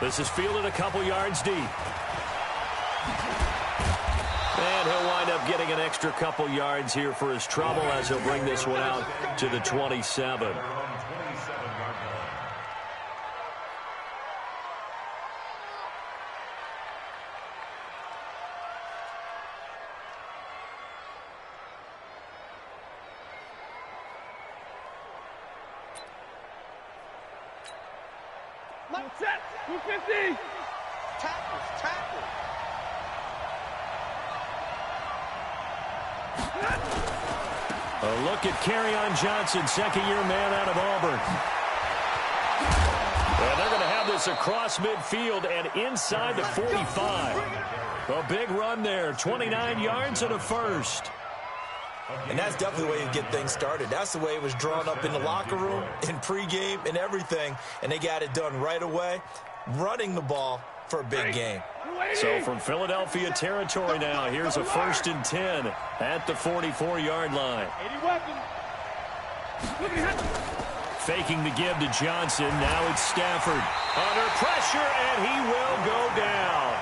This is fielded a couple yards deep. And he'll wind up getting an extra couple yards here for his trouble as he'll bring this one out to the 27. Set, 250. Tackle. A look at Kerryon Johnson, second-year man out of Auburn. And they're going to have this across midfield and inside the 45. A big run there, 29 yards and a first. And that's definitely the way you get things started. That's the way it was drawn up in the locker room, in pregame, and everything. And they got it done right away, running the ball for a big game. So from Philadelphia territory now, here's a 1st and 10 at the 44-yard line. Faking the give to Johnson. Now it's Stafford. Under pressure, and he will go down.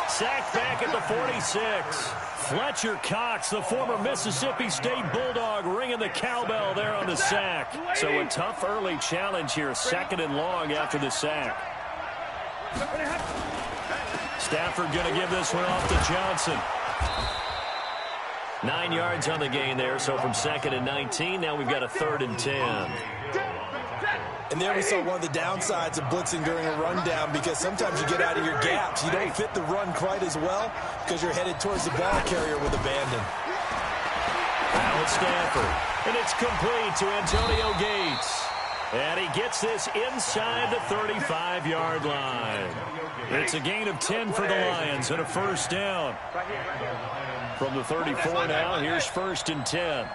Sacked back at the 46. Fletcher Cox, the former Mississippi State Bulldog, ringing the cowbell there on the sack. So a tough early challenge here, 2nd and long after the sack. Stafford going to give this one off to Johnson. 9 yards on the gain there, so from 2nd and 19, now we've got a 3rd and 10. And there we saw one of the downsides of blitzing during a rundown, because sometimes you get out of your gaps. You don't fit the run quite as well because you're headed towards the ball carrier with abandon. Now it's Stafford, and it's complete to Antonio Gates. And he gets this inside the 35-yard line. It's a gain of 10 for the Lions and a 1st down. From the 34 now, here's 1st and 10.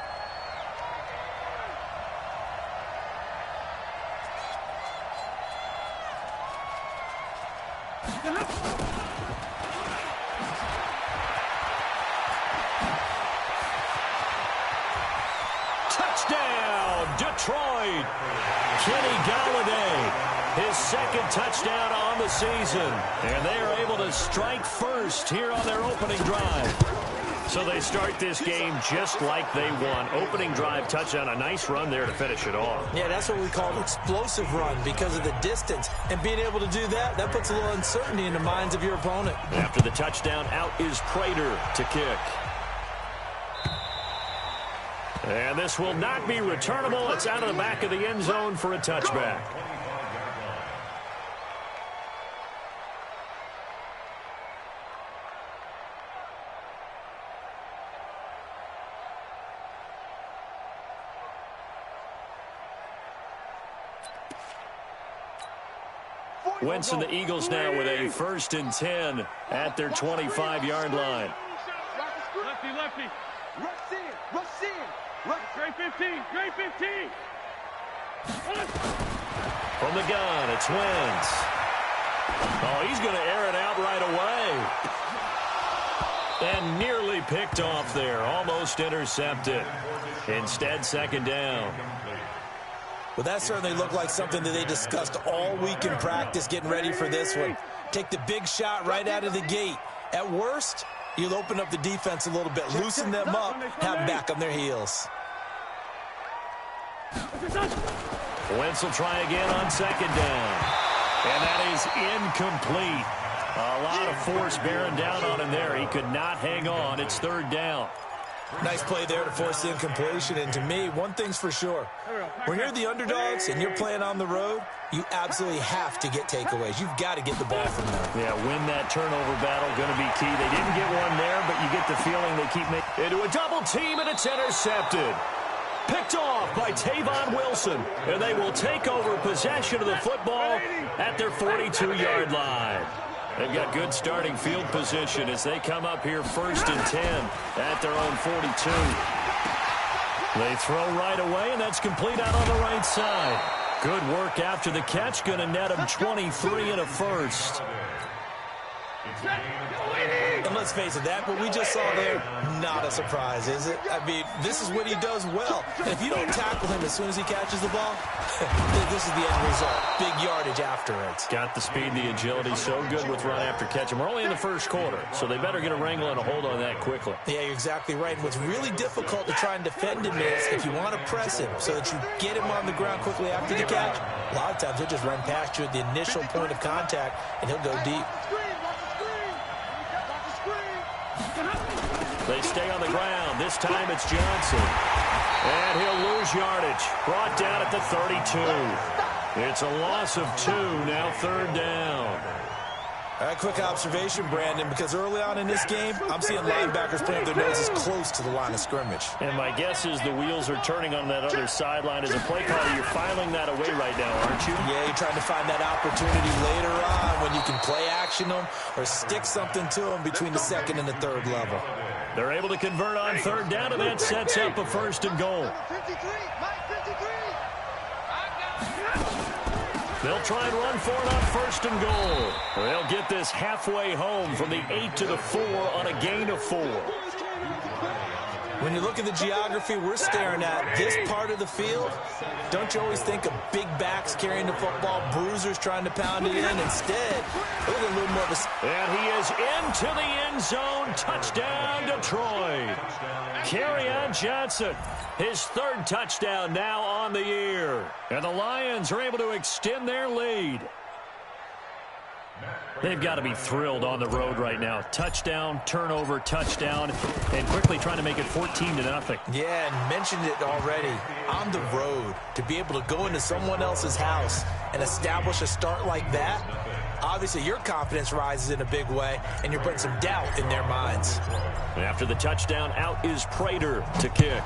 Touchdown, Detroit. Kenny Golladay, his 2nd touchdown on the season. And they are able to strike first here on their opening drive. So they start this game just like they won. Opening drive touchdown, a nice run there to finish it off. Yeah, that's what we call an explosive run because of the distance. And being able to do that, that puts a little uncertainty in the minds of your opponent. After the touchdown, out is Prater to kick. And this will not be returnable. It's out of the back of the end zone for a touchback. Wentz and the Eagles now with a 1st and 10 at their 25-yard line. Lefty. Rush in. Great 15. From the gun, it's Wentz. Oh, he's going to air it out right away. And nearly picked off there. Almost intercepted. Instead, 2nd down. Well, that certainly looked like something that they discussed all week in practice getting ready for this one. Take the big shot right out of the gate. At worst, you'll open up the defense a little bit, loosen them up, have them back on their heels. Wentz will try again on 2nd down. And that is incomplete. A lot of force bearing down on him there. He could not hang on. It's 3rd down. Nice play there to force the incompletion. And to me, one thing's for sure. When you're the underdogs and you're playing on the road, you absolutely have to get takeaways. You've got to get the ball from them. Yeah, win that turnover battle, going to be key. They didn't get one there, but you get the feeling they keep making into a double team, and it's intercepted. Picked off by Tavon Wilson, and they will take over possession of the football at their 42-yard line. They've got good starting field position as they come up here 1st and 10 at their own 42. They throw right away, and that's complete out on the right side. Good work after the catch. Going to net them 23 and a 1st. And let's face it, that what we just saw there, not a surprise, is it? I mean, this is what he does well. And if you don't tackle him as soon as he catches the ball, this is the end result. Big yardage afterwards. Got the speed, the agility, so good with run after catch. And we're only in the first quarter, so they better get a wrangle and a hold on that quickly. Yeah, you're exactly right. And what's really difficult to try and defend him is if you want to press him so that you get him on the ground quickly after the catch, a lot of times he'll just run past you at the initial point of contact, and he'll go deep. They stay on the ground. This time it's Johnson. And he'll lose yardage. Brought down at the 32. It's a loss of 2. Now 3rd down. All right, quick observation, Brandon, because early on in this game, I'm seeing linebackers putting their noses close to the line of scrimmage. And my guess is the wheels are turning on that other sideline. As a play caller, you're filing that away right now, aren't you? Yeah, you're trying to find that opportunity later on when you can play action them or stick something to them between the 2nd and the 3rd level. They're able to convert on 3rd down, and that sets up a 1st and goal. They'll try and run for it on 1st and goal. They'll get this halfway home from the 8 to the 4 on a gain of 4. When you look at the geography we're staring at, this part of the field, don't you always think of big backs carrying the football, bruisers trying to pound it in? Instead, look at a little more of a... And he is into the end zone. Touchdown, Detroit. Kerryon Johnson, his 3rd touchdown now on the year. And the Lions are able to extend their lead. They've got to be thrilled on the road right now. Touchdown, turnover, touchdown, and quickly trying to make it 14-0. Yeah, and mentioned it already. On the road, to be able to go into someone else's house and establish a start like that, obviously your confidence rises in a big way, and you're putting some doubt in their minds. After the touchdown, out is Prater to kick.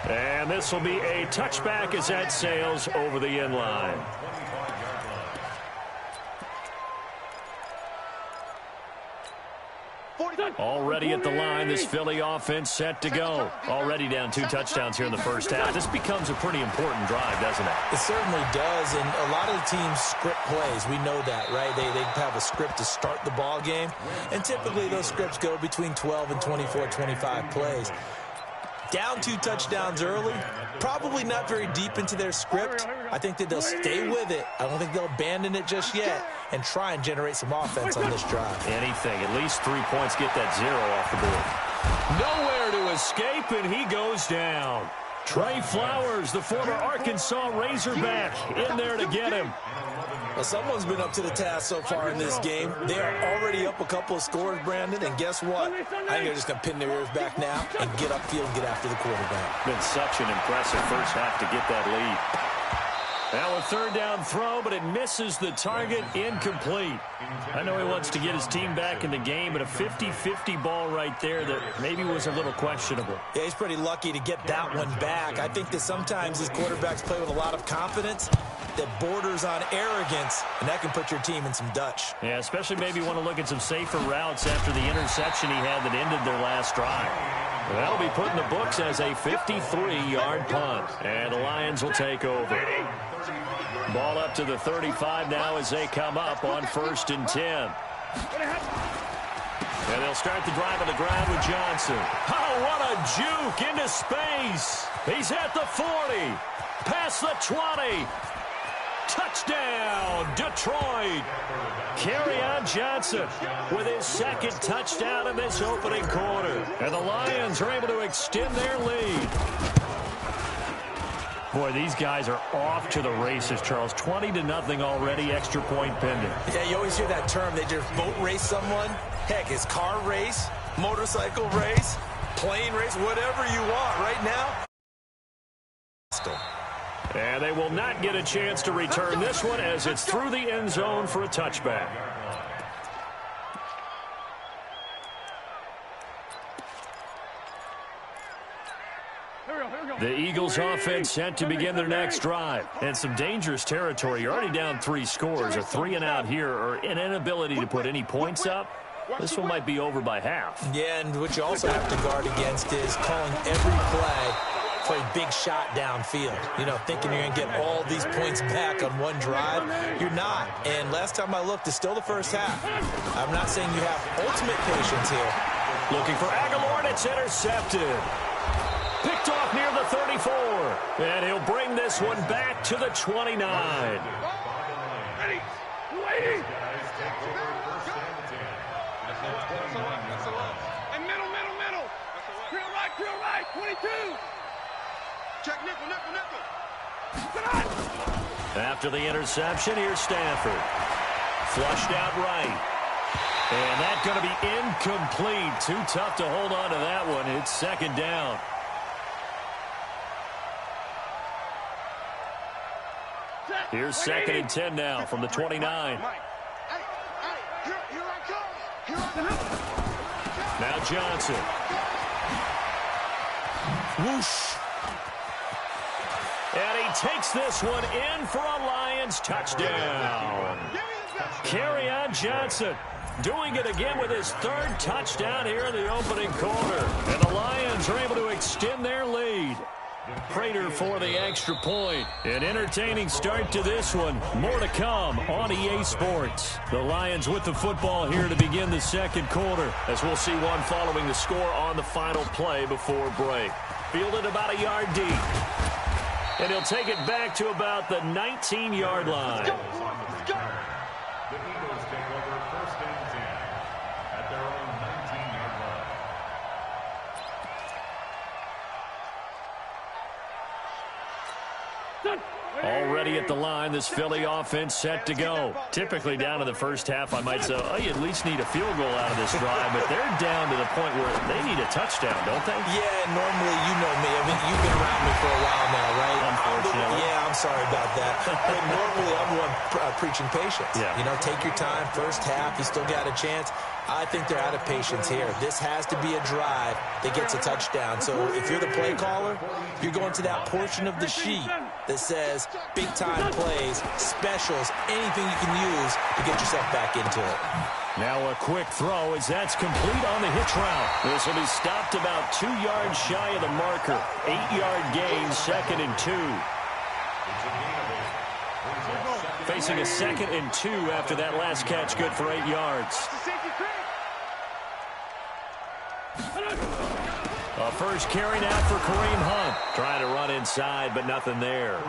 And this will be a touchback as that sails over the end line. Already at the line, this Philly offense set to go. Already down 2 touchdowns here in the first half. This becomes a pretty important drive, doesn't it? It certainly does, and a lot of the teams script plays. We know that, right? They have a script to start the ball game, and typically those scripts go between 12 and 24, 25 plays. Down 2 touchdowns early, probably not very deep into their script. I think that they'll stay with it. I don't think they'll abandon it just yet and try and generate some offense on this drive. Anything. At least 3 points, get that 0 off the board. Nowhere to escape, and he goes down. Trey Flowers, the former Arkansas Razorback, in there to get him. Well, someone's been up to the task so far in this game. They are already up a couple of scores, Brandon, and guess what? I think they're just going to pin their ears back now and get upfield and get after the quarterback. Been such an impressive first half to get that lead. Now a 3rd down throw, but it misses the target, incomplete. I know he wants to get his team back in the game, but a 50-50 ball right there that maybe was a little questionable. Yeah, he's pretty lucky to get that one back. I think that sometimes these quarterbacks play with a lot of confidence that borders on arrogance, and that can put your team in some Dutch. Yeah, especially maybe want to look at some safer routes after the interception he had that ended their last drive. Well, that'll be put in the books as a 53-yard punt, and the Lions will take over. Ball up to the 35 now as they come up on 1st and 10. And they'll start the drive on the ground with Johnson. Oh, what a juke into space. He's at the 40, past the 20. Touchdown, Detroit. Kerryon Johnson with his 2nd touchdown in this opening quarter. And the Lions are able to extend their lead. Boy, these guys are off to the races, Charles. 20-0 already, extra point pending. Yeah, you always hear that term. They just boat race someone. Heck, it's car race, motorcycle race, plane race, whatever you want right now. And they will not get a chance to return this one as it's through the end zone for a touchback. The Eagles offense set to begin their next drive. And some dangerous territory. You're already down 3 scores. A 3-and-out here or an inability to put any points up. This one might be over by half. Yeah, and what you also have to guard against is calling every play for a big shot downfield. You know, thinking you're going to get all these points back on one drive. You're not. And last time I looked, it's still the first half. I'm not saying you have ultimate patience here. Looking for Aguilar, and it's intercepted. Picked off near the 34. And he'll bring this one back to the 29. Ready. Waiting. And middle. Creel right. 22. Check nickel. After the interception, here's Stafford. Flushed out right. And that's going to be incomplete. Too tough to hold on to that one. It's second down. Here's second and 10 now from the 29. Now Johnson. Whoosh. And he takes this one in for a Lions touchdown. Kerryon Johnson doing it again with his third touchdown here in the opening quarter. And the Lions are able to extend their lead. Prater for the extra point. An entertaining start to this one. More to come on EA Sports. The Lions with the football here to begin the second quarter, as we'll see one following the score on the final play before break. Fielded about a yard deep. And he'll take it back to about the 19-yard line. The Eagles take over first and 10 at their own 19-yard line. Already at the line, this Philly offense set to go. Typically down in the first half, I might say, oh, you at least need a field goal out of this drive, but they're down to the point where they need a touchdown, don't they? Yeah, normally, you know me. I mean, you've been around me for a while now, right? Unfortunately. Yeah, I'm sorry about that. But normally, I'm one preaching patience. Yeah. You know, take your time. First half, you still got a chance. I think they're out of patience here. This has to be a drive that gets a touchdown. So if you're the play caller, you're going to that portion of the sheet that says big-time plays, specials, anything you can use to get yourself back into it. Now a quick throw as that's complete on the hitch route. This will be stopped about 2 yards shy of the marker. 8-yard gain, second and 2. Facing a second and 2 after that last catch, good for 8 yards. A first carry now for Kareem Hunt. Trying to run inside, but nothing there.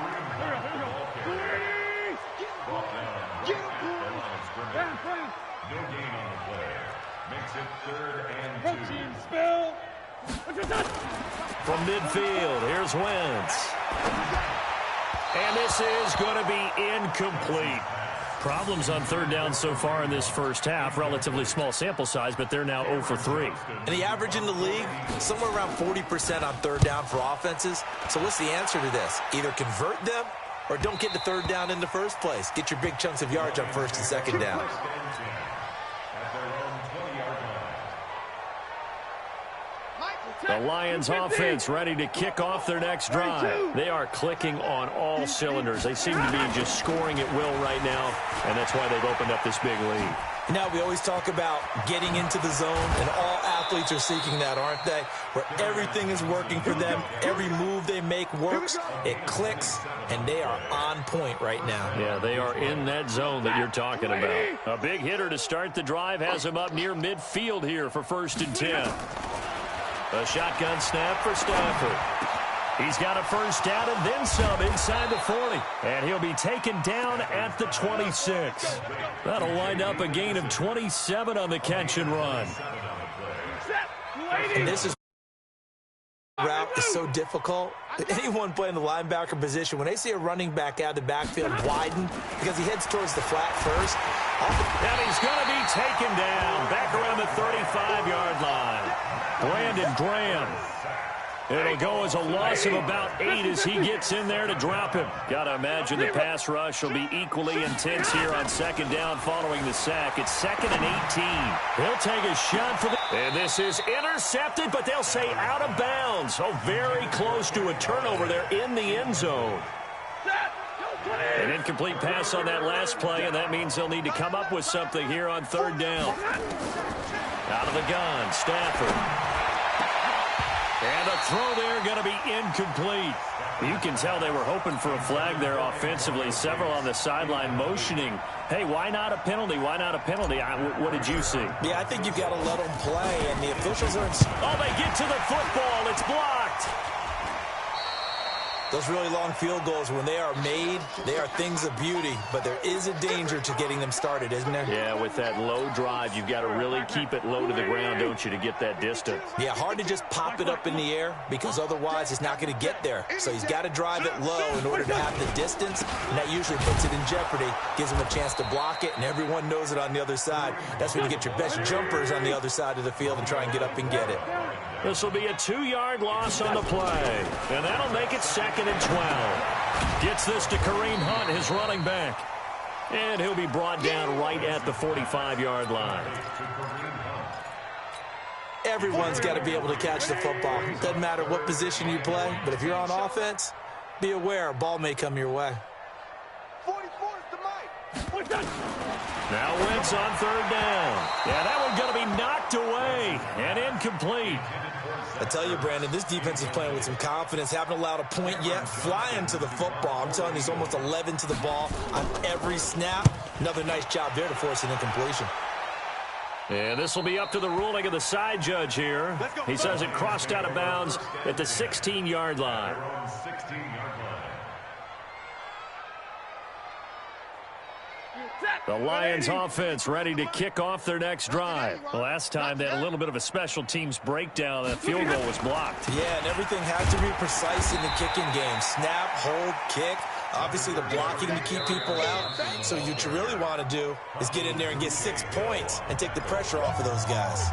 No gain on the play. Makes it third and 2. From midfield, here's Wentz. And this is going to be incomplete. Problems on third down so far in this first half. Relatively small sample size, but they're now 0 for 3. And the average in the league, somewhere around 40% on third down for offenses. So what's the answer to this? Either convert them or don't get the third down in the first place. Get your big chunks of yards on first and second down. The Lions offense ready to kick off their next drive. They are clicking on all cylinders. They seem to be just scoring at will right now, and that's why they've opened up this big lead. Now, we always talk about getting into the zone, and all athletes are seeking that, aren't they? Where everything is working for them. Every move they make works. It clicks, and they are on point right now. Yeah, they are in that zone that you're talking about. A big hitter to start the drive has him up near midfield here for first and 10. A shotgun snap for Stafford. He's got a first down and then some inside the 40. And he'll be taken down at the 26. That'll wind up a gain of 27 on the catch and run. And this is route is so difficult. Anyone playing the linebacker position, when they see a running back out of the backfield widen because he heads towards the flat first. And he's going to be taken down back around the 35-yard line. Brandon Graham. It'll go as a loss of about 8 as he gets in there to drop him. Got to imagine the pass rush will be equally intense here on second down following the sack. It's second and 18. He'll take a shot for the... And this is intercepted, but they'll say out of bounds. Oh, very close to a turnover there in the end zone. An incomplete pass on that last play, and that means they'll need to come up with something here on third down. Out of the gun, Stafford. And the throw there going to be incomplete. You can tell they were hoping for a flag there offensively. Several on the sideline motioning, hey, why not a penalty? Why not a penalty? What did you see? Yeah, I think you've got to let them play, and the officials are... Oh, they get to the football. It's blocked. Those really long field goals, when they are made, they are things of beauty. But there is a danger to getting them started, isn't there? Yeah, with that low drive, you've got to really keep it low to the ground, don't you, to get that distance. Yeah, hard to just pop it up in the air because otherwise it's not going to get there. So he's got to drive it low in order to have the distance, and that usually puts it in jeopardy, gives him a chance to block it, and everyone knows it on the other side. That's when you get your best jumpers on the other side of the field and try and get up and get it. This will be a 2-yard loss on the play, and that'll make it 2nd and 12. Gets this to Kareem Hunt, his running back. And he'll be brought down right at the 45-yard line. Everyone's got to be able to catch the football. Doesn't matter what position you play, but if you're on offense, be aware a ball may come your way. 44 is to Mike. Now Wentz on 3rd down. Yeah, that one's going to be knocked away and incomplete. I tell you, Brandon, this defense is playing with some confidence. Haven't allowed a point yet. Flying to the football. I'm telling you, he's almost 11 to the ball on every snap. Another nice job there to force an incompletion. And this will be up to the ruling of the side judge here. He says it crossed out of bounds at the 16-yard line. The Lions offense ready to kick off their next drive. The last time they had a little bit of a special teams breakdown. That field goal was blocked. Yeah, and everything had to be precise in the kicking game. Snap, hold, kick. Obviously the blocking to keep people out. So what you really want to do is get in there and get 6 points and take the pressure off of those guys.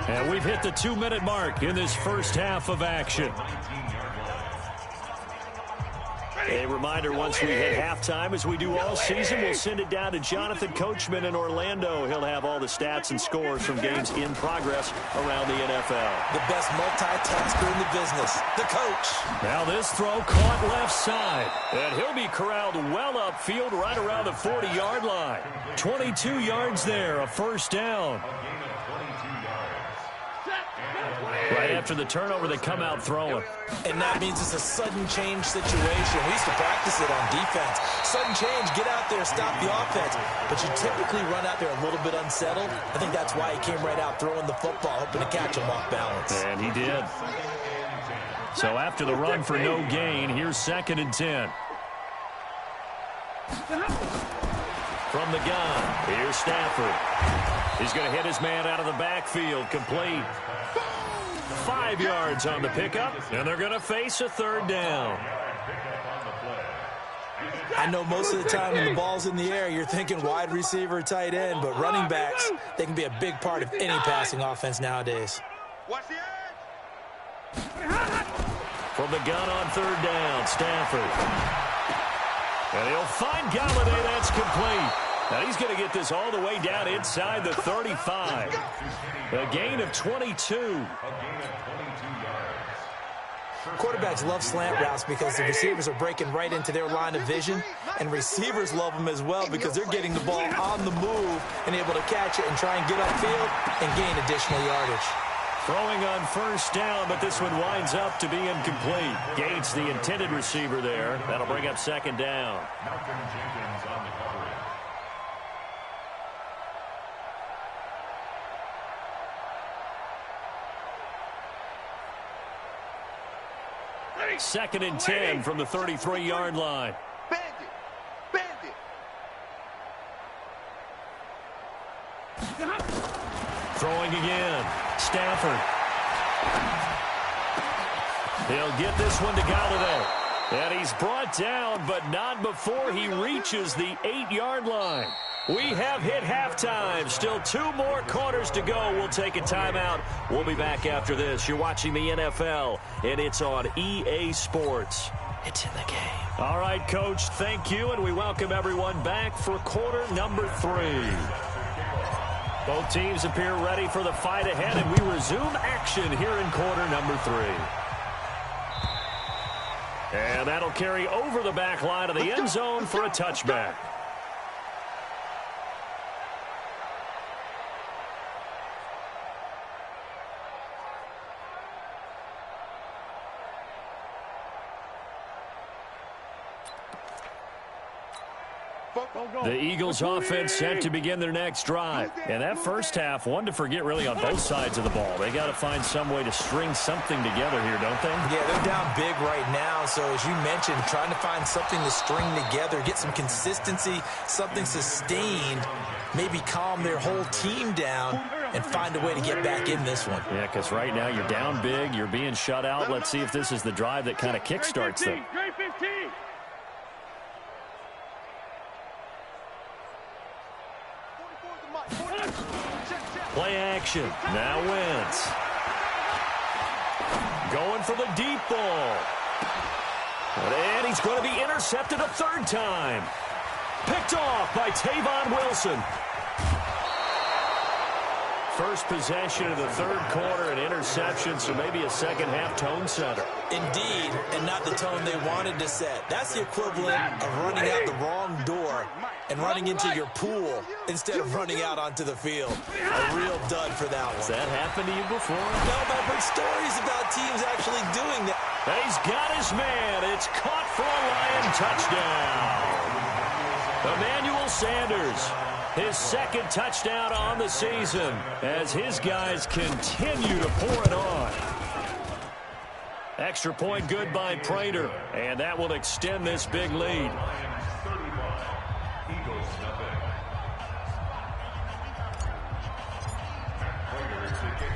And we've hit the 2-minute mark in this first half of action. A reminder, once we hit halftime, as we do all season, we'll send it down to Jonathan Coachman in Orlando. He'll have all the stats and scores from games in progress around the NFL. The best multitasker in the business, the coach. Now this throw caught left side, and he'll be corralled well upfield right around the 40-yard line. 22 yards there, a first down. Right after the turnover, they come out throwing. And that means it's a sudden change situation. We used to practice it on defense. Sudden change, get out there, stop the offense. But you typically run out there a little bit unsettled. I think that's why he came right out throwing the football, hoping to catch him off balance. And he did. So after the run for no gain, here's 2nd and 10. From the gun, here's Stafford. He's going to hit his man out of the backfield, complete. 5 yards on the pickup, and they're going to face a 3rd down. I know most of the time when the ball's in the air, you're thinking wide receiver, tight end, but running backs, they can be a big part of any passing offense nowadays. Watch the edge. From the gun on 3rd down, Stafford. And he'll find Galladay. That's complete. Now he's going to get this all the way down inside the 35. A gain of 22. Quarterbacks love slant routes because the receivers are breaking right into their line of vision, and receivers love them as well because they're getting the ball on the move and able to catch it and try and get upfield and gain additional yardage. Throwing on 1st down, but this one winds up to be incomplete. Gates, the intended receiver there. That'll bring up 2nd down. Malcolm Jenkins on the coverage. 2nd and 10 from the 33-yard line. Bandit. Bandit. Throwing again. Stafford. He'll get this one to Galladay. And he's brought down, but not before he reaches the 8-yard line. We have hit halftime. Still 2 more quarters to go. We'll take a timeout. We'll be back after this. You're watching the NFL, and it's on EA Sports. It's in the game. All right, Coach, thank you, and we welcome everyone back for quarter number 3. Both teams appear ready for the fight ahead, and we resume action here in quarter number 3. And that'll carry over the back line of the end zone for a touchback. The Eagles offense set to begin their next drive. And that first half, one to forget really on both sides of the ball. They got to find some way to string something together here, don't they? Yeah, they're down big right now. So as you mentioned, trying to find something to string together, get some consistency, something sustained, maybe calm their whole team down and find a way to get back in this one. Yeah, because right now you're down big, you're being shut out. Let's see if this is the drive that kind of kickstarts them. Play action. Now Wentz. Going for the deep ball. And he's going to be intercepted a third time. Picked off by Tavon Wilson. First possession of the third quarter, an interception, so maybe a second-half tone setter. Indeed, and not the tone they wanted to set. That's the equivalent of running out the wrong door and running into your pool instead of running out onto the field. A real dud for that one. Has that happened to you before? No, but I've heard stories about teams actually doing that. He's got his man. It's caught for a Lion touchdown. Emmanuel Sanders. His second touchdown on the season as his guys continue to pour it on. Extra point good by Prater, and that will extend this big lead.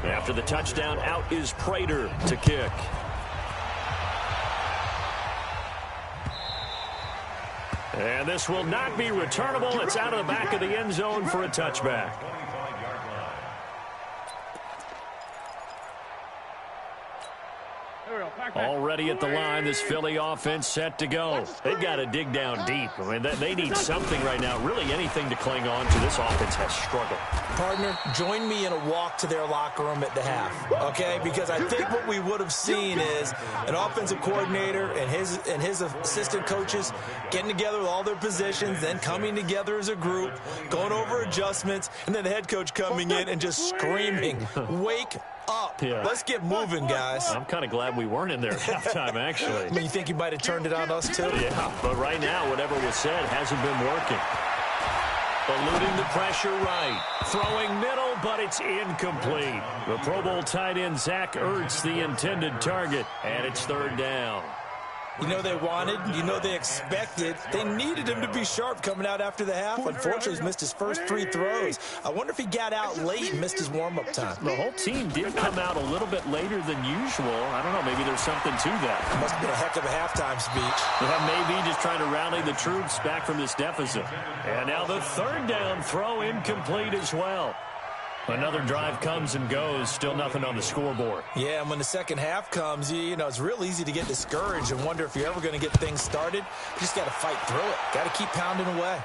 After the touchdown, out is Prater to kick. And this will not be returnable. It's out of the back of the end zone for a touchback. Already at the line, this Philly offense set to go. They've got to dig down deep. I mean, they need something right now. Really anything to cling on to. This offense has struggled. Partner, join me in a walk to their locker room at the half, okay? Because I think what we would have seen is an offensive coordinator and his assistant coaches getting together with all their positions, then coming together as a group, going over adjustments, and then the head coach coming in and just screaming, "Wake up. Yeah. Let's get moving, guys." I'm kind of glad we weren't in there at halftime, actually. I mean, you think you might have turned it on us, too? Yeah, but right now, whatever was said hasn't been working. Eluding the pressure right. Throwing middle, but it's incomplete. The Pro Bowl tight end Zach Ertz, the intended target, and it's third down. You know they wanted, you know they expected. They needed him to be sharp coming out after the half. Unfortunately, he's missed his first 3 throws. I wonder if he got out late and missed his warm-up time. The whole team did come out a little bit later than usual. I don't know, maybe there's something to that. Must have been a heck of a halftime speech. Yeah, maybe just trying to rally the troops back from this deficit. And now the third down throw incomplete as well. Another drive comes and goes, still nothing on the scoreboard. Yeah, and when the second half comes, you know, it's real easy to get discouraged and wonder if you're ever going to get things started. You just got to fight through it. Got to keep pounding away.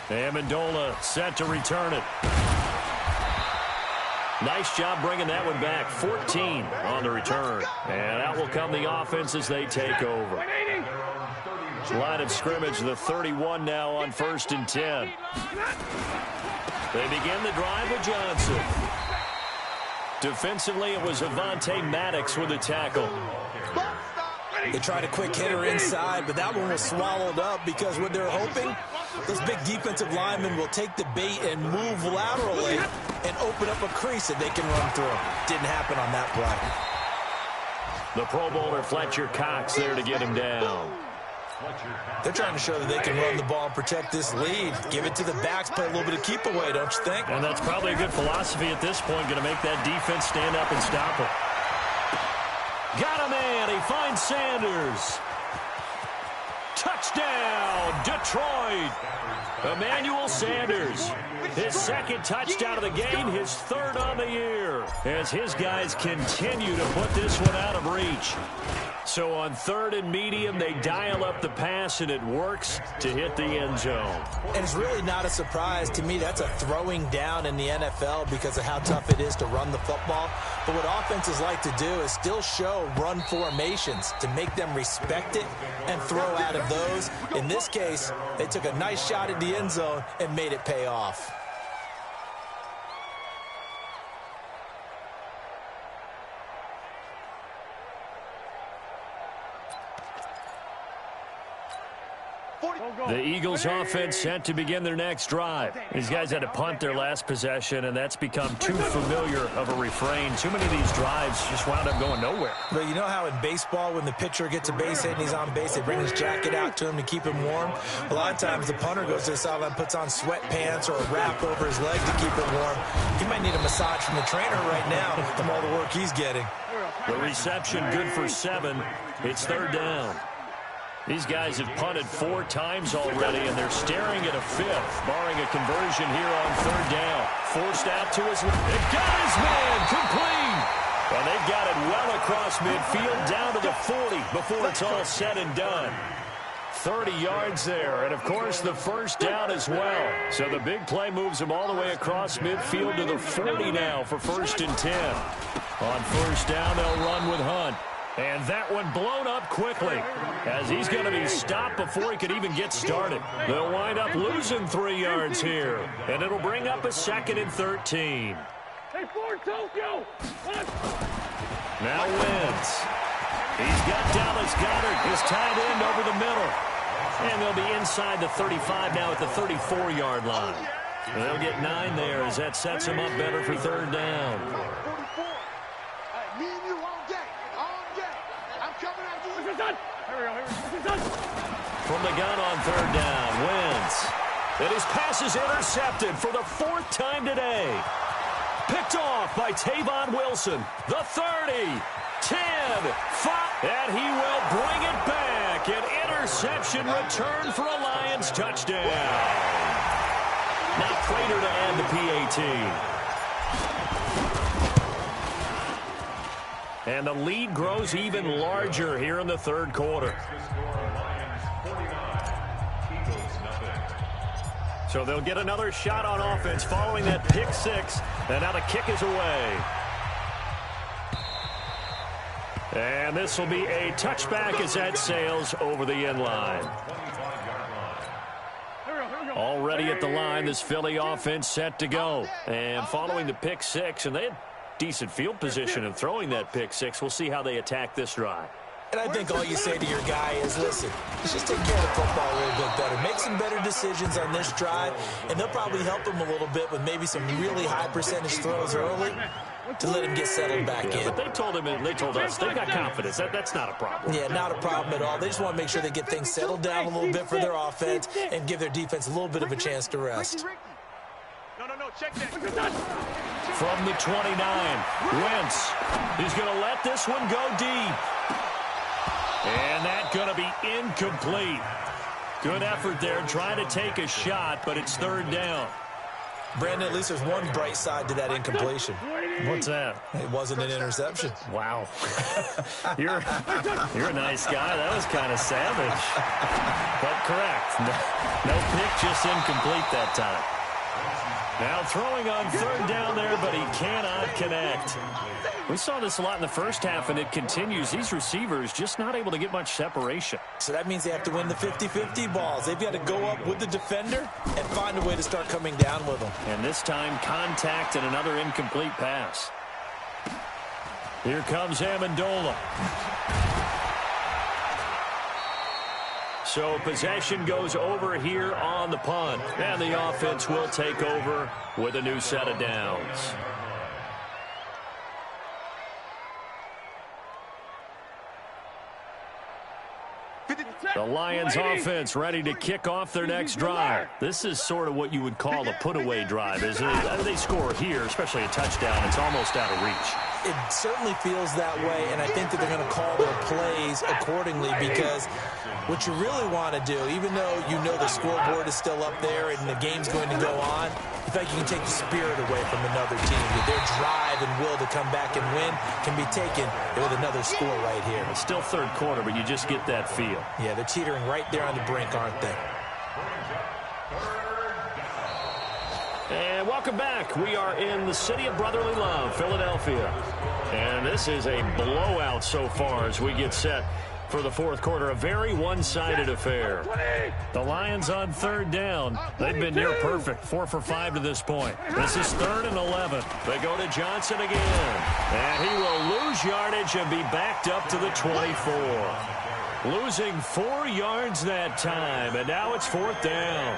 Amendola set to return it. Nice job bringing that one back. 14 on the return. And out will come the offense as they take over. Line of scrimmage, the 31 now on 1st and 10. They begin the drive with Johnson. Defensively, it was Avonte Maddox with a tackle. They tried a quick hitter inside, but that one was swallowed up because what they're hoping, those big defensive linemen will take the bait and move laterally and open up a crease that they can run through. Didn't happen on that play. The Pro Bowler Fletcher Cox there to get him down. They're trying to show that they can run the ball and protect this lead. Give it to the backs, play a little bit of keep away, don't you think? And that's probably a good philosophy at this point, going to make that defense stand up and stop him. Got a man, he finds Sanders. Touchdown, Detroit. Emmanuel Sanders, his second touchdown of the game, his third on the year, as his guys continue to put this one out of reach. So on 3rd and medium, they dial up the pass, and it works to hit the end zone. And it's really not a surprise. To me, that's a throwing down in the NFL because of how tough it is to run the football. But what offenses like to do is still show run formations to make them respect it and throw out of those. In this case, they took a nice shot at the end zone and made it pay off. The Eagles offense set to begin their next drive. These guys had to punt their last possession, and that's become too familiar of a refrain. Too many of these drives just wound up going nowhere. But you know how in baseball, when the pitcher gets a base hit and he's on base, they bring his jacket out to him to keep him warm? A lot of times the punter goes to the sideline, puts on sweatpants or a wrap over his leg to keep him warm. He might need a massage from the trainer right now from all the work he's getting. The reception good for 7. It's third down. These guys have punted 4 times already, and they're staring at a 5th, barring a conversion here on third down. Forced out to his left. It got his man complete. And they've got it well across midfield down to the 40 before it's all said and done. 30 yards there, and of course the first down as well. So the big play moves him all the way across midfield to the 40 now for 1st and 10. On first down, they'll run with Hunt. And that one blown up quickly as he's going to be stopped before he could even get started. They'll wind up losing 3 yards here, and it'll bring up a 2nd and 13. Hey, Ford, Tokyo! Now Wentz. He's got Dallas Goedert, his tight end over the middle. And they'll be inside the 35 now at the 34-yard line. They'll get 9 there as that sets them up better for third down. 44. Me and you all day. All day. I'm coming at you. Here we go. From the gun on third down, Wentz. And his pass is intercepted for the 4th time today. Picked off by Tavon Wilson. The 30, 10, 5, and he will bring it back. An interception return for a Lions touchdown. Now Prater to add the PAT. And the lead grows even larger here in the third quarter. So they'll get another shot on offense following that pick 6. And now the kick is away. And this will be a touchback as that sails over the end line. Already at the line, this Philly offense set to go. And following the pick 6, and they had decent field position in throwing that pick 6. We'll see how they attack this drive. And I think all you say to your guy is, listen, let's just take care of the football a little bit better. Make some better decisions on this drive, and they'll probably help him a little bit with maybe some really high percentage throws early to let him get settled back in. But they told us they've got confidence. That's not a problem. Yeah, not a problem at all. They just want to make sure they get things settled down a little bit for their offense and give their defense a little bit of a chance to rest. No, check that. From the 29, Wentz. He's going to let this one go deep. And that's going to be incomplete. Good effort there trying to take a shot, but it's third down. Brandon, at least there's one bright side to that incompletion. What's that? It wasn't an interception. Wow. You're a nice guy. That was kind of savage. But correct. No pick, just incomplete that time. Now throwing on third down there, but he cannot connect. We saw this a lot in the first half, and it continues. These receivers just not able to get much separation. So that means they have to win the 50-50 balls. They've got to go up with the defender and find a way to start coming down with them. And this time, contact and another incomplete pass. Here comes Amendola. So possession goes over here on the punt. And the offense will take over with a new set of downs. The Lions offense ready to kick off their next drive. This is sort of what you would call a put-away drive, isn't it? They score here, especially a touchdown. It's almost out of reach. It certainly feels that way, and I think that they're going to call their plays accordingly because what you really want to do, even though you know the scoreboard is still up there and the game's going to go on, in fact, you can take the spirit away from another team. Their drive and will to come back and win can be taken with another score right here. It's still third quarter, but you just get that feel. Yeah, they're teetering right there on the brink, aren't they? And welcome back. We are in the city of brotherly love, Philadelphia. And this is a blowout so far as we get set for the fourth quarter. A very one-sided affair. The Lions on third down. They've been near perfect. 4 for 5 to this point. This is 3rd and 11. They go to Johnson again. And he will lose yardage and be backed up to the 24. Losing 4 yards that time, and now it's 4th down.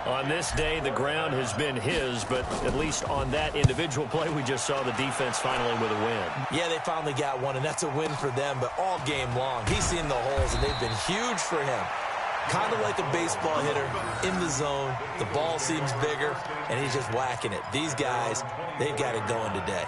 On this day, the ground has been his, but at least on that individual play, we just saw the defense finally with a win. Yeah, they finally got one, and that's a win for them, but all game long, he's seen the holes, and they've been huge for him. Kind of like a baseball hitter in the zone. The ball seems bigger, and he's just whacking it. These guys, they've got it going today.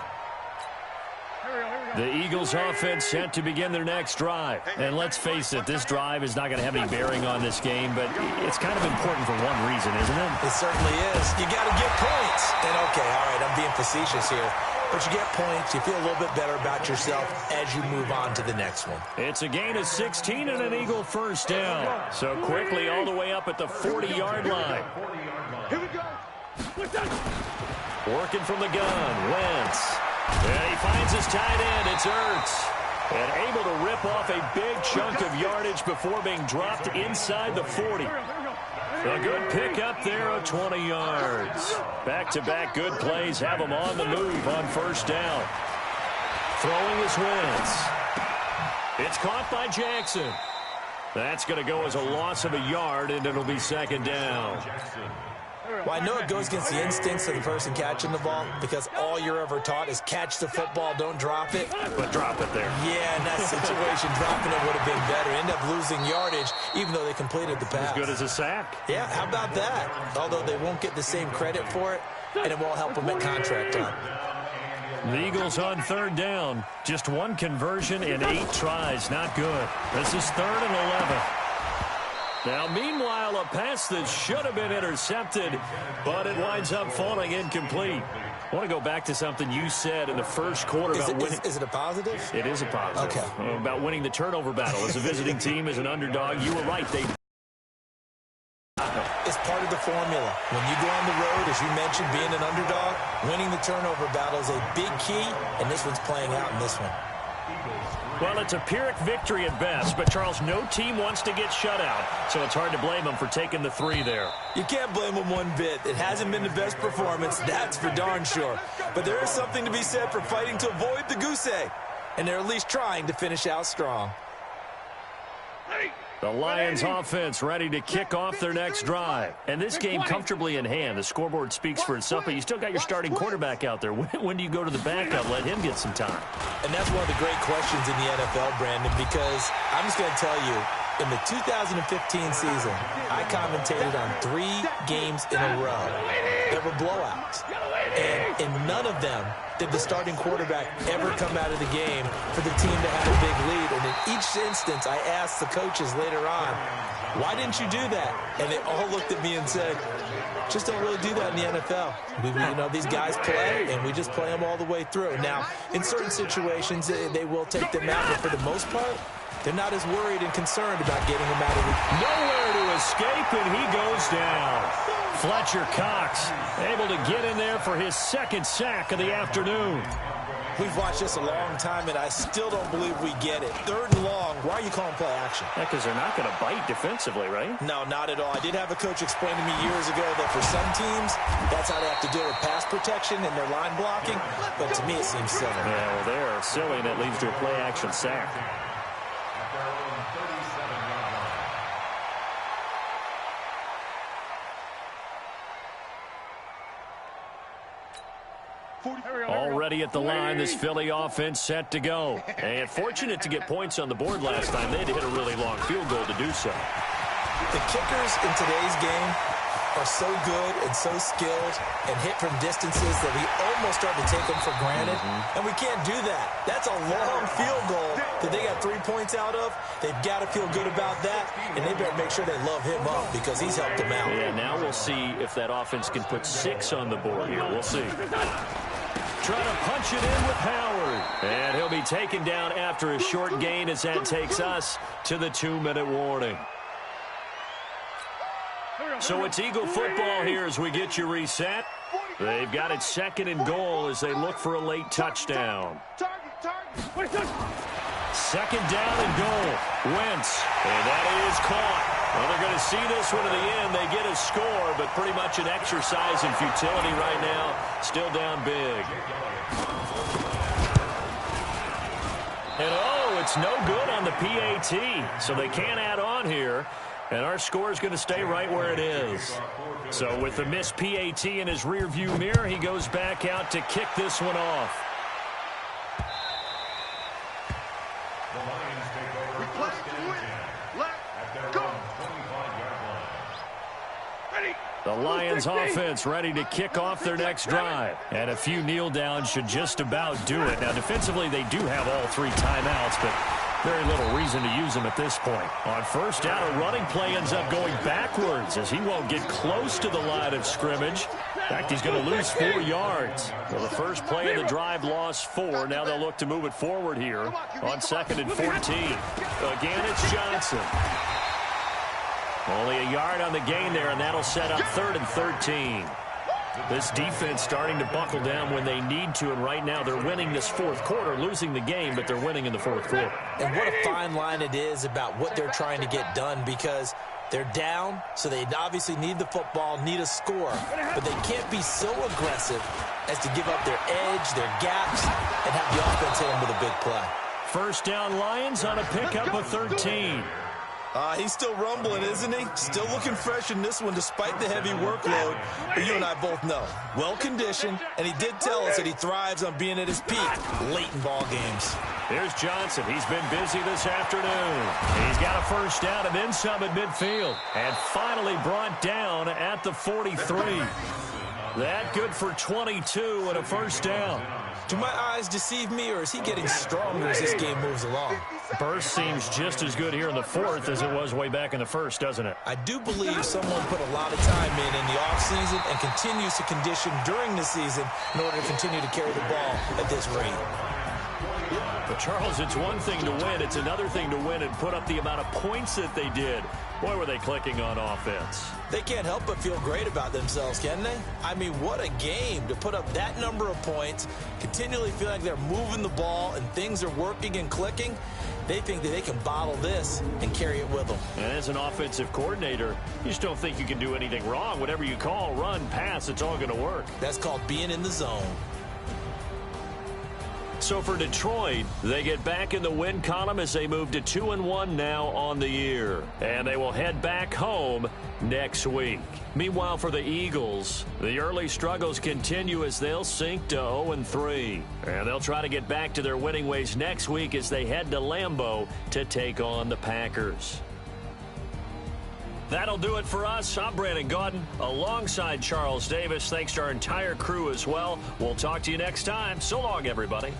The Eagles offense set to begin their next drive. And let's face it, this drive is not going to have any bearing on this game, but it's kind of important for one reason, isn't it? It certainly is. You got to get points. And okay, all right, I'm being facetious here. But you get points, you feel a little bit better about yourself as you move on to the next one. It's a gain of 16 and an Eagle first down. So quickly all the way up at the 40-yard line. Here we go. Working from the gun, Wentz. And he finds his tight end. It's Ertz. And able to rip off a big chunk of yardage before being dropped inside the 40. A good pickup there of 20 yards. Back-to-back good plays have him on the move on first down. Throwing his Wentz. It's caught by Jackson. That's going to go as a loss of a yard, and it'll be 2nd down. Well, I know it goes against the instincts of the person catching the ball because all you're ever taught is catch the football, don't drop it. But drop it there. Yeah, in that situation, dropping it would have been better. End up losing yardage, even though they completed the pass. As good as a sack. Yeah, how about that? Although they won't get the same credit for it, and it won't help them at contract time. The Eagles on 3rd down. Just one conversion in 8 tries. Not good. This is 3rd and 11. Now, meanwhile, a pass that should have been intercepted, but it winds up falling incomplete. I want to go back to something you said in the first quarter about winning. Is it a positive? It is a positive. Okay. About winning the turnover battle. As a visiting team, as an underdog, you were right. It's part of the formula. When you go on the road, as you mentioned, being an underdog, winning the turnover battle is a big key, and this one's playing out in this one. Well, it's a Pyrrhic victory at best, but, Charles, no team wants to get shut out, so it's hard to blame them for taking the 3 there. You can't blame them one bit. It hasn't been the best performance, that's for darn sure. But there is something to be said for fighting to avoid the goose egg, and they're at least trying to finish out strong. The Lions offense ready to kick off their next drive. And this game comfortably in hand. The scoreboard speaks for itself, but you still got your starting quarterback out there. When do you go to the backup? Let him get some time. And that's one of the great questions in the NFL, Brandon, because I'm just going to tell you, in the 2015 season, I commentated on 3 games in a row. There were blowouts. And in none of them did the starting quarterback ever come out of the game for the team that had a big lead. And in each instance, I asked the coaches later on, why didn't you do that? And they all looked at me and said, just don't really do that in the NFL. These guys play, and we just play them all the way through. Now, in certain situations, they will take them out, but for the most part, they're not as worried and concerned about getting him out of the... Nowhere to escape, and he goes down. Fletcher Cox able to get in there for his 2nd sack of the afternoon. We've watched this a long time, and I still don't believe we get it. 3rd and long, why are you calling play action? Yeah, because they're not going to bite defensively, right? No, not at all. I did have a coach explain to me years ago that for some teams, that's how they have to deal with pass protection and their line blocking, but to me it seems silly. Yeah, well, they're silly, and it leads to a play action sack. Already at the line, this Philly offense set to go. And fortunate to get points on the board last time. They had to hit a really long field goal to do so. The kickers in today's game are so good and so skilled and hit from distances that we almost start to take them for granted. And we can't do that. That's a long field goal that they got 3 points out of. They've got to feel good about that, and they better make sure they love him up because he's helped them out. Yeah, now we'll see if that offense can put 6 on the board here. We'll see. Trying to punch it in with Howard. And he'll be taken down after a short gain as that takes us to the 2-minute warning. So it's Eagle football here as we get you reset. They've got it 2nd and goal as they look for a late touchdown. 2nd down and goal. Wentz. And that is caught. Well, they're going to see this one to the end. They get a score, but pretty much an exercise in futility right now. Still down big. And oh, it's no good on the PAT. So they can't add on here. And our score is going to stay right where it is. So with the missed PAT in his rearview mirror, he goes back out to kick this one off. We play to win. Let's go. Ready. The Lions offense ready to kick off their next drive. And a few kneel downs should just about do it. Now, defensively, they do have all 3 timeouts, but very little reason to use them at this point. On first down, a running play ends up going backwards as he won't get close to the line of scrimmage. In fact, he's going to lose 4 yards. Well, the first play of the drive lost 4. Now they'll look to move it forward here on 2nd and 14. Again, it's Johnson. Only a yard on the gain there, and that'll set up 3rd and 13. This defense starting to buckle down when they need to, and right now they're winning this 4th quarter, losing the game, but they're winning in the 4th quarter. And what a fine line it is about what they're trying to get done, because they're down, so they obviously need the football, need a score, but they can't be so aggressive as to give up their edge, their gaps, and have the offense hit them with a big play. First down Lions on a pickup of 13. He's still rumbling, isn't he? Still looking fresh in this one despite the heavy workload. But you and I both know, well-conditioned, and he did tell us that he thrives on being at his peak late in ball games. Here's Johnson. He's been busy this afternoon. He's got a first down and then some at midfield. And finally brought down at the 43. That good for 22 and a first down. Do my eyes deceive me, or is he getting stronger as this game moves along? Burst seems just as good here in the 4th as it was way back in the 1st, doesn't it? I do believe someone put a lot of time in the offseason and continues to condition during the season in order to continue to carry the ball at this rate. But, Charles, it's one thing to win. It's another thing to win and put up the amount of points that they did. Boy, were they clicking on offense. They can't help but feel great about themselves, can they? I mean, what a game to put up that number of points, continually feel like they're moving the ball and things are working and clicking. They think that they can bottle this and carry it with them. And as an offensive coordinator, you just don't think you can do anything wrong. Whatever you call, run, pass, it's all going to work. That's called being in the zone. So for Detroit, they get back in the win column as they move to 2-1 now on the year. And they will head back home next week. Meanwhile, for the Eagles, the early struggles continue as they'll sink to 0-3. And they'll try to get back to their winning ways next week as they head to Lambeau to take on the Packers. That'll do it for us. I'm Brandon Gaudin alongside Charles Davis. Thanks to our entire crew as well. We'll talk to you next time. So long, everybody.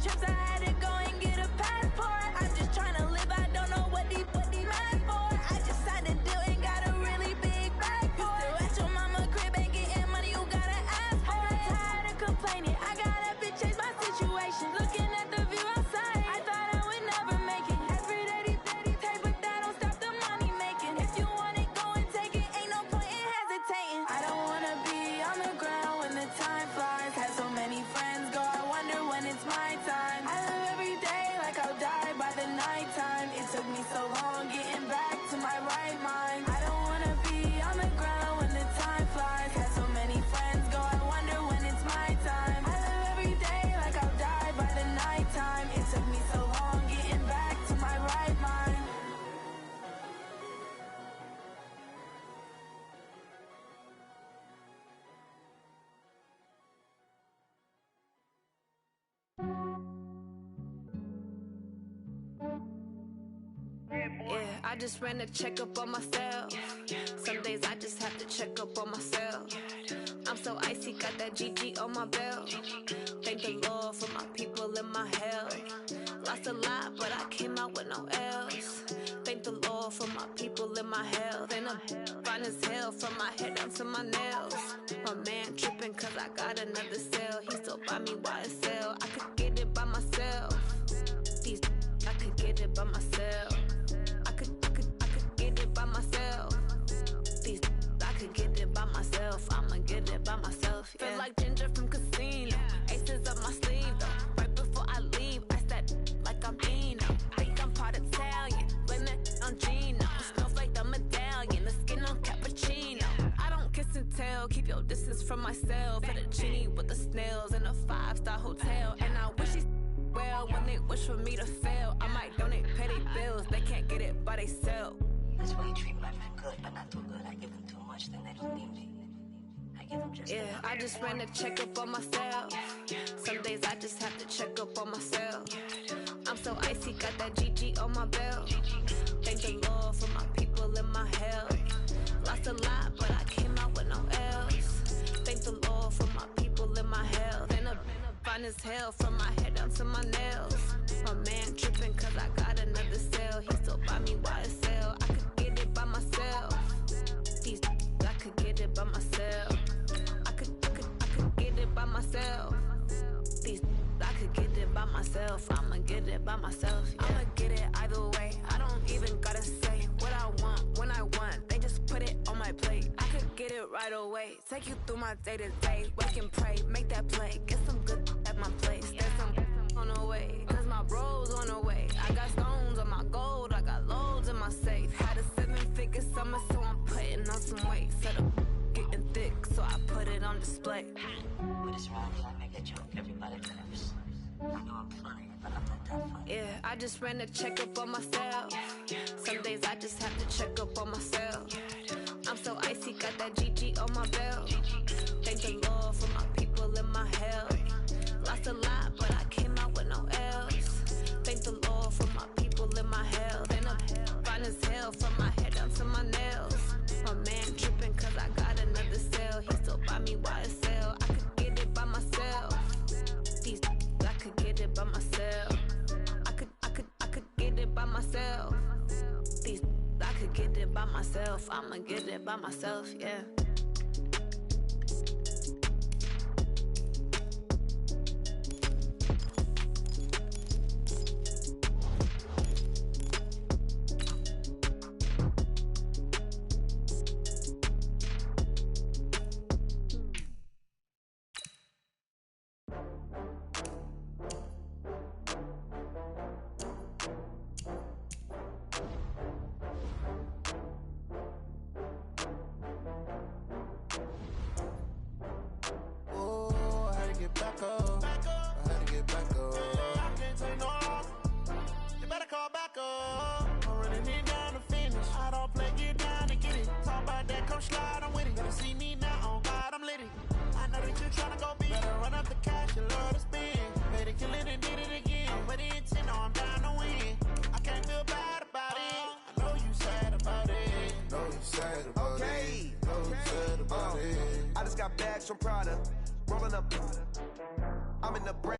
trips, I had to go and get a passport. I'm just trying to live, I don't know what these mad for. I just signed a deal and got a really big bag for it. You still at your mama crib, ain't getting money, you gotta ask for it. I'm tired of complaining, I gotta bitch change my situation. Looking at the view outside, I thought I would never make it. Every day these take, but that don't stop the money making. If you want it, go and take it, ain't no point in hesitating. I don't wanna be on the ground when the time flies. Had so many friends go, I wonder when it's my time. I live every day like I'll die by the nighttime. It took me so long getting back to my right mind. I don't wanna be on the ground when the time flies. Had so many friends go, I wonder when it's my time. I live every day like I'll die by the nighttime. It took me so long getting back to my right mind. Yeah, I just ran a checkup on myself. Some days I just have to check up on myself. I'm so icy, got that GG on my belt. Thank the Lord for my people in my health. Lost a lot, but I came out with no L's. Thank the Lord for my people in my health. And I'm fine as hell from my head down to my nails. My man tripping cause I got another cell. He still buy me YSL. I could get it by myself. These I could get it by myself. I could get it by myself. These I could get it by myself. I'ma get it by myself. Yeah. Feel like Ginger from Casino. Aces up my sleeve though. Right before I leave, I said like I'm Dino. Think I'm part Italian. Blame that on Gino. Smells like the medallion. The skin on cappuccino. I don't kiss and tell. Keep your distance from myself. Fettuccine with the snails in a 5-star hotel. And I wish he's well when they wish for me to fail. I might donate petty bills. They can't get it by themselves. That's why you treat my friend good, but not too good. I give them too much, then they don't need me. I give them just yeah, I just ran a checkup on myself. Some days I just have to check up on myself. I'm so icy, got that GG on my belt. Thank the Lord for my people in my health. Lost a lot, but I came out with no L's. Thank the Lord for my people in my health. And I'm fine as hell from my head down to my nails. My man tripping cause I got another cell. He still buy me YSL. I could get it by myself. These I could get it by myself. I could get it by myself. These I could get it by myself. I'ma get it by myself. Yeah. I'ma get it either way. I don't even gotta say what I want when I want. They just put it on my plate. I could get it right away. Take you through my day to day. Wake and pray, make that play. Get some good at my place. There's some on the way. Cause my bro's on the way. I got stones on my gold. I got loads in my safe. Had a 7-figure summer, so I'm putting on some weight. Set up getting thick, so I put it on display. With this round, I make a joke. Everybody laughs. I know I'm funny, but I'm not that funny. Yeah, I just ran a checkup on myself. Some days I just have to check up on myself. I'm so icy, got that GG on my belt. Thank the Lord for my people in my health. Lost a lot, but I came out with no L's. Thank the Lord for my people in my health. And I'm fine as hell from my head down to my nails. My man tripping cause I got another cell. He still buy me YSL. I could get it by myself. These I could get it by myself. I could get it by myself. These I could get it by myself. I'ma get it by myself, yeah. From Prada, rolling up. I'm in the brand